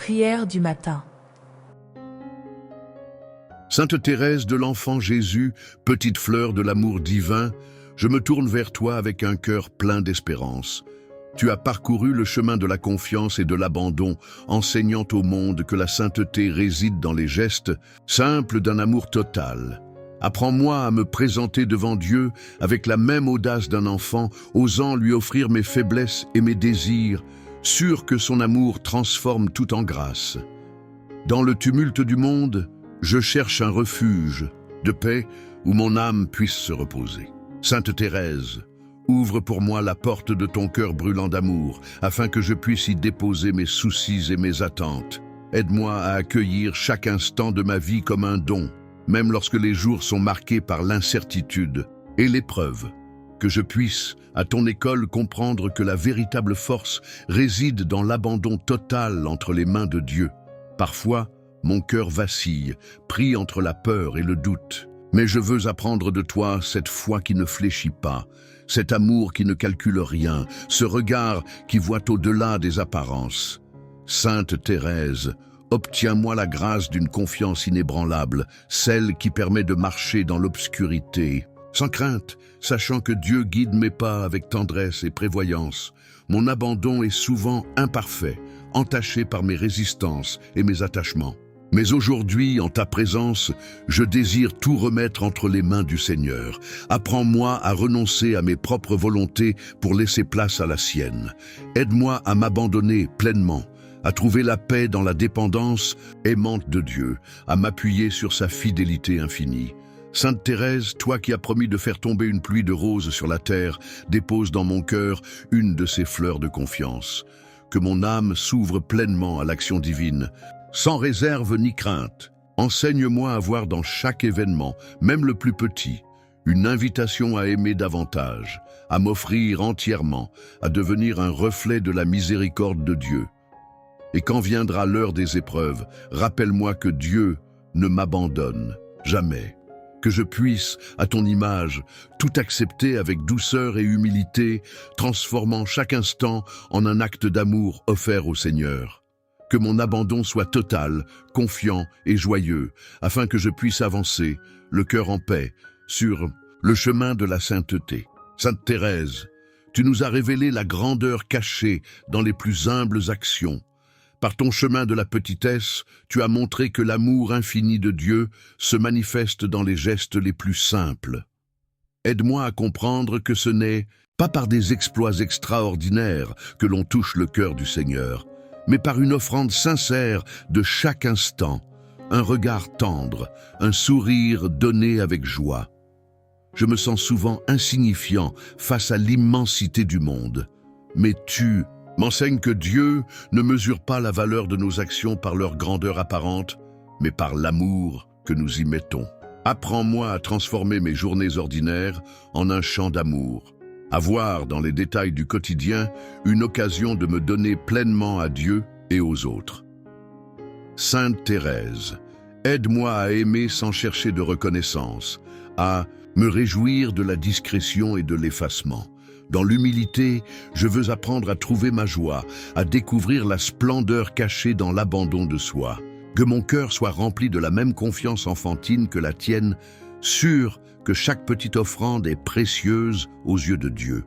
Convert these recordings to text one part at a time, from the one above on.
Prière du matin. Sainte Thérèse de l'Enfant Jésus, petite fleur de l'amour divin, je me tourne vers toi avec un cœur plein d'espérance. Tu as parcouru le chemin de la confiance et de l'abandon, enseignant au monde que la sainteté réside dans les gestes simples d'un amour total. Apprends-moi à me présenter devant Dieu avec la même audace d'un enfant, osant lui offrir mes faiblesses et mes désirs, sûr que son amour transforme tout en grâce. Dans le tumulte du monde, je cherche un refuge de paix où mon âme puisse se reposer. Sainte Thérèse, ouvre pour moi la porte de ton cœur brûlant d'amour, afin que je puisse y déposer mes soucis et mes attentes. Aide-moi à accueillir chaque instant de ma vie comme un don, même lorsque les jours sont marqués par l'incertitude et l'épreuve. Que je puisse, à ton école, comprendre que la véritable force réside dans l'abandon total entre les mains de Dieu. Parfois, mon cœur vacille, pris entre la peur et le doute. Mais je veux apprendre de toi cette foi qui ne fléchit pas, cet amour qui ne calcule rien, ce regard qui voit au-delà des apparences. Sainte Thérèse, obtiens-moi la grâce d'une confiance inébranlable, celle qui permet de marcher dans l'obscurité, sans crainte, sachant que Dieu guide mes pas avec tendresse et prévoyance. Mon abandon est souvent imparfait, entaché par mes résistances et mes attachements. Mais aujourd'hui, en ta présence, je désire tout remettre entre les mains du Seigneur. Apprends-moi à renoncer à mes propres volontés pour laisser place à la sienne. Aide-moi à m'abandonner pleinement, à trouver la paix dans la dépendance aimante de Dieu, à m'appuyer sur sa fidélité infinie. Sainte Thérèse, toi qui as promis de faire tomber une pluie de roses sur la terre, dépose dans mon cœur une de ces fleurs de confiance. Que mon âme s'ouvre pleinement à l'action divine, sans réserve ni crainte. Enseigne-moi à voir dans chaque événement, même le plus petit, une invitation à aimer davantage, à m'offrir entièrement, à devenir un reflet de la miséricorde de Dieu. Et quand viendra l'heure des épreuves, rappelle-moi que Dieu ne m'abandonne jamais. Que je puisse, à ton image, tout accepter avec douceur et humilité, transformant chaque instant en un acte d'amour offert au Seigneur. Que mon abandon soit total, confiant et joyeux, afin que je puisse avancer, le cœur en paix, sur le chemin de la sainteté. Sainte Thérèse, tu nous as révélé la grandeur cachée dans les plus humbles actions. Par ton chemin de la petitesse, tu as montré que l'amour infini de Dieu se manifeste dans les gestes les plus simples. Aide-moi à comprendre que ce n'est pas par des exploits extraordinaires que l'on touche le cœur du Seigneur, mais par une offrande sincère de chaque instant, un regard tendre, un sourire donné avec joie. Je me sens souvent insignifiant face à l'immensité du monde, mais tu m'enseignes que Dieu ne mesure pas la valeur de nos actions par leur grandeur apparente, mais par l'amour que nous y mettons. Apprends-moi à transformer mes journées ordinaires en un chant d'amour, à voir dans les détails du quotidien une occasion de me donner pleinement à Dieu et aux autres. Sainte Thérèse, aide-moi à aimer sans chercher de reconnaissance, à me réjouir de la discrétion et de l'effacement. Dans l'humilité, je veux apprendre à trouver ma joie, à découvrir la splendeur cachée dans l'abandon de soi. Que mon cœur soit rempli de la même confiance enfantine que la tienne, sûr que chaque petite offrande est précieuse aux yeux de Dieu.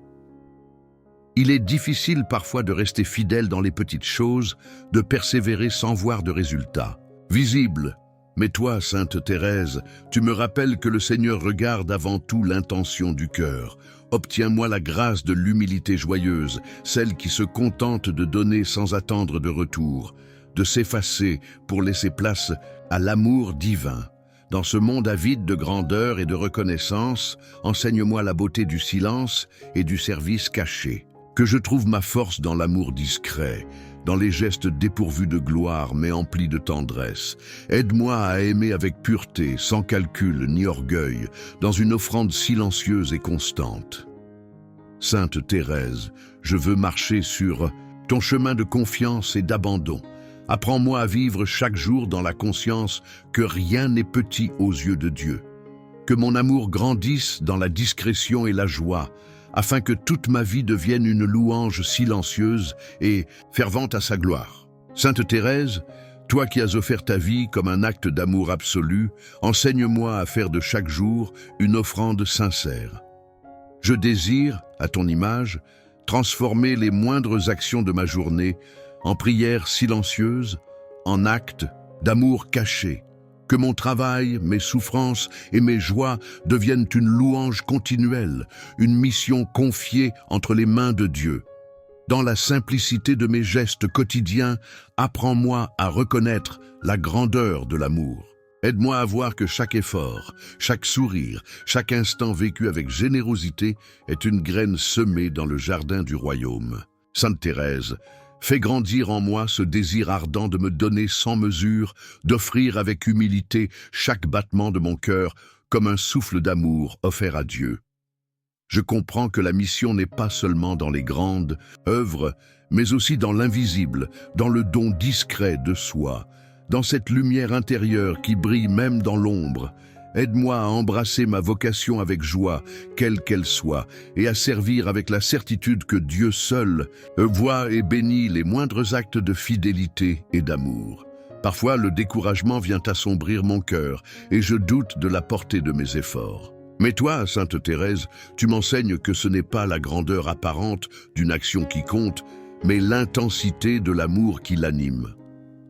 Il est difficile parfois de rester fidèle dans les petites choses, de persévérer sans voir de résultats visibles. Mais toi, Sainte Thérèse, tu me rappelles que le Seigneur regarde avant tout l'intention du cœur. Obtiens-moi la grâce de l'humilité joyeuse, celle qui se contente de donner sans attendre de retour, de s'effacer pour laisser place à l'amour divin. Dans ce monde avide de grandeur et de reconnaissance, enseigne-moi la beauté du silence et du service caché. Que je trouve ma force dans l'amour discret, dans les gestes dépourvus de gloire mais emplis de tendresse. Aide-moi à aimer avec pureté, sans calcul ni orgueil, dans une offrande silencieuse et constante. Sainte Thérèse, je veux marcher sur ton chemin de confiance et d'abandon. Apprends-moi à vivre chaque jour dans la conscience que rien n'est petit aux yeux de Dieu. Que mon amour grandisse dans la discrétion et la joie, afin que toute ma vie devienne une louange silencieuse et fervente à sa gloire. Sainte Thérèse, toi qui as offert ta vie comme un acte d'amour absolu, enseigne-moi à faire de chaque jour une offrande sincère. Je désire, à ton image, transformer les moindres actions de ma journée en prières silencieuses, en actes d'amour caché. Que mon travail, mes souffrances et mes joies deviennent une louange continuelle, une mission confiée entre les mains de Dieu. Dans la simplicité de mes gestes quotidiens, apprends-moi à reconnaître la grandeur de l'amour. Aide-moi à voir que chaque effort, chaque sourire, chaque instant vécu avec générosité est une graine semée dans le jardin du royaume. Sainte Thérèse, fais grandir en moi ce désir ardent de me donner sans mesure, d'offrir avec humilité chaque battement de mon cœur comme un souffle d'amour offert à Dieu. Je comprends que la mission n'est pas seulement dans les grandes œuvres, mais aussi dans l'invisible, dans le don discret de soi, dans cette lumière intérieure qui brille même dans l'ombre. Aide-moi à embrasser ma vocation avec joie, quelle qu'elle soit, et à servir avec la certitude que Dieu seul voit et bénit les moindres actes de fidélité et d'amour. Parfois, le découragement vient assombrir mon cœur, et je doute de la portée de mes efforts. Mais toi, Sainte Thérèse, tu m'enseignes que ce n'est pas la grandeur apparente d'une action qui compte, mais l'intensité de l'amour qui l'anime.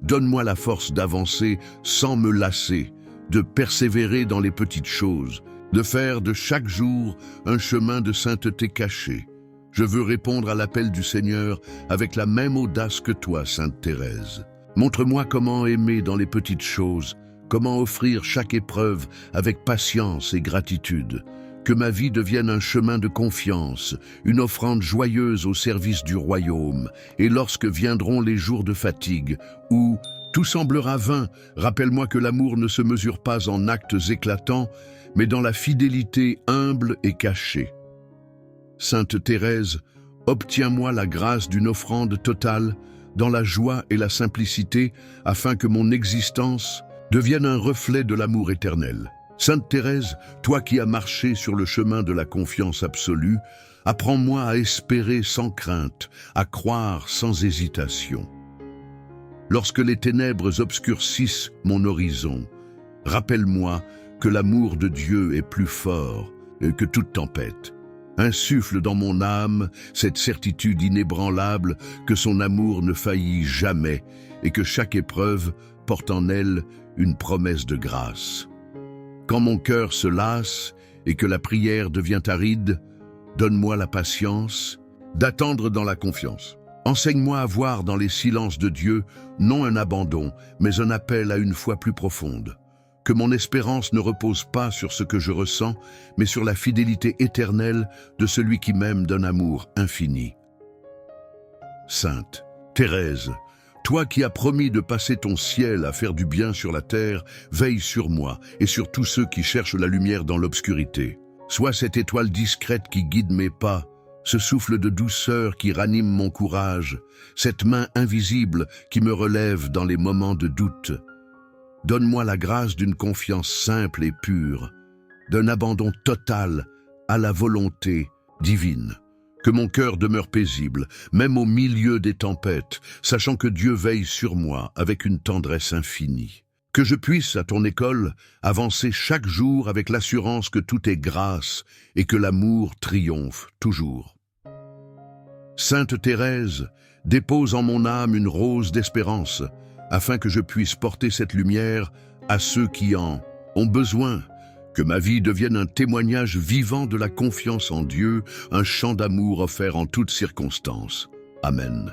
Donne-moi la force d'avancer sans me lasser, de persévérer dans les petites choses, de faire de chaque jour un chemin de sainteté caché. Je veux répondre à l'appel du Seigneur avec la même audace que toi, Sainte Thérèse. Montre-moi comment aimer dans les petites choses, comment offrir chaque épreuve avec patience et gratitude. Que ma vie devienne un chemin de confiance, une offrande joyeuse au service du royaume. Et lorsque viendront les jours de fatigue, où tout semblera vain, rappelle-moi que l'amour ne se mesure pas en actes éclatants, mais dans la fidélité humble et cachée. Sainte Thérèse, obtiens-moi la grâce d'une offrande totale, dans la joie et la simplicité, afin que mon existence devienne un reflet de l'amour éternel. Sainte Thérèse, toi qui as marché sur le chemin de la confiance absolue, apprends-moi à espérer sans crainte, à croire sans hésitation. Lorsque les ténèbres obscurcissent mon horizon, rappelle-moi que l'amour de Dieu est plus fort que toute tempête. Insuffle dans mon âme cette certitude inébranlable que son amour ne faillit jamais et que chaque épreuve porte en elle une promesse de grâce. Quand mon cœur se lasse et que la prière devient aride, donne-moi la patience d'attendre dans la confiance. Enseigne-moi à voir dans les silences de Dieu non un abandon, mais un appel à une foi plus profonde. Que mon espérance ne repose pas sur ce que je ressens, mais sur la fidélité éternelle de celui qui m'aime d'un amour infini. Sainte Thérèse, toi qui as promis de passer ton ciel à faire du bien sur la terre, veille sur moi et sur tous ceux qui cherchent la lumière dans l'obscurité. Sois cette étoile discrète qui guide mes pas, ce souffle de douceur qui ranime mon courage, cette main invisible qui me relève dans les moments de doute. Donne-moi la grâce d'une confiance simple et pure, d'un abandon total à la volonté divine. Que mon cœur demeure paisible, même au milieu des tempêtes, sachant que Dieu veille sur moi avec une tendresse infinie. Que je puisse, à ton école, avancer chaque jour avec l'assurance que tout est grâce et que l'amour triomphe toujours. Sainte Thérèse, dépose en mon âme une rose d'espérance, afin que je puisse porter cette lumière à ceux qui en ont besoin. Que ma vie devienne un témoignage vivant de la confiance en Dieu, un chant d'amour offert en toutes circonstances. Amen.